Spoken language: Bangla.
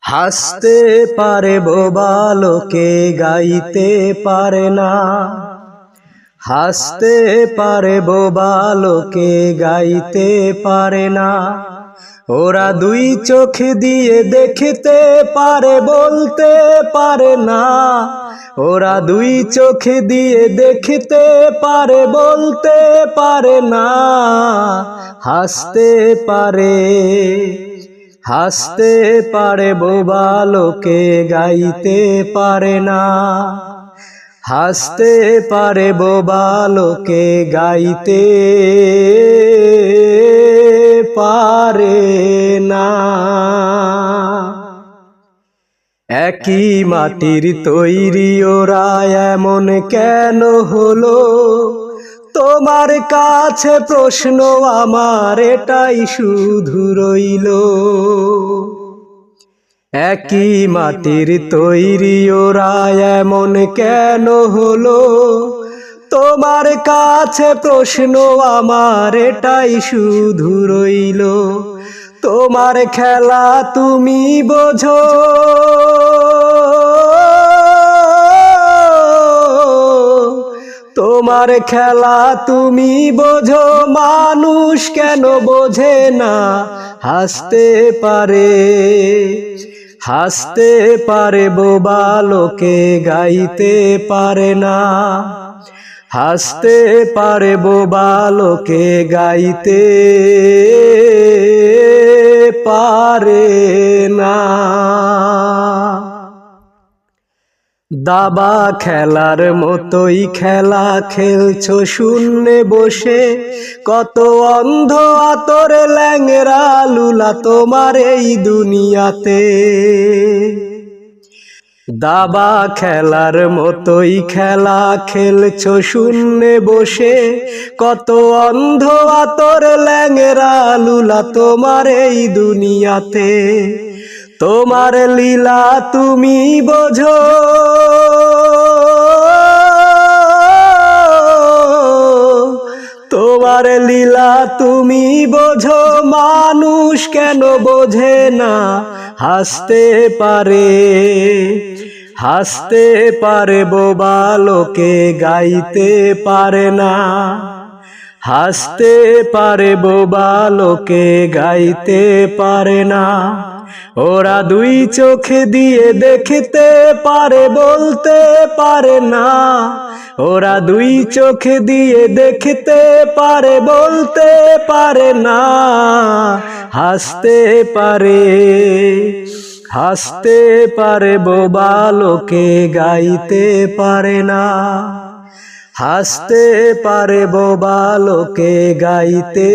হাসতে পারে বোবা লোকে গাইতে পারে না। হাসতে পারে বোবা লোকে গাইতে পারে না। ওরা দুই চোখ দিয়ে দেখতে পারে বলতে পারে না। ওরা দুই চোখ দিয়ে দেখতে পারে বলতে পারে না। হাসতে পারে, হাসতে পারে বোবা লোকে গাইতে পারে না। হাসতে পারে বোবা লোকে গাইতে পারে না। একই মাটির তৈরি ওরা এমন কেন হলো? তোমার কাছে প্রশ্ন আমার এটাই শুধু রইল। একই মাটির তৈরি ওরা এমন কেন হলো? তোমার কাছে প্রশ্ন আমার এটাই শুধু রইল। তোমার খেলা তুমি বোঝো, তোমার খেলা তুমি বোঝো, মানুষ কেন বোঝে না? হাসতে পারে, হাসতে পারে বোবা লোকে গাইতে পারে না। হাসতে পারে বোবা লোকে গাইতে পারে না। দাবা খেলার মতোই খেলা খেলছো শূন্যে বসে। কত অন্ধ আতর ল্যাংরা লুলা তোমার এই দুনিয়াতে। দাবা খেলার মতোই খেলা খেলছো শূন্যে বসে। কত অন্ধ আতর ল্যাংরা লুলা তোমার এই দুনিয়াতে। তোমার লীলা তুমি বোঝো, তোমার লীলা তুমি বোঝো, মানুষ কেন বোঝে না? হাসতে পারে, হাসতে পারে বোবা লোকে গাইতে পারে না। হাসতে পারে বোবা লোকে গাইতে পারে না। ওরা দুই চোখ দিয়ে দেখতে পারে বলতে পারে না। ওরা দুই চোখ দিয়ে দেখতে পারে বলতে পারে না। হাসতে পারে, হাসতে পারে বোবা লোকে গাইতে পারে না। হাসতে পারে বোবা লোকে গাইতে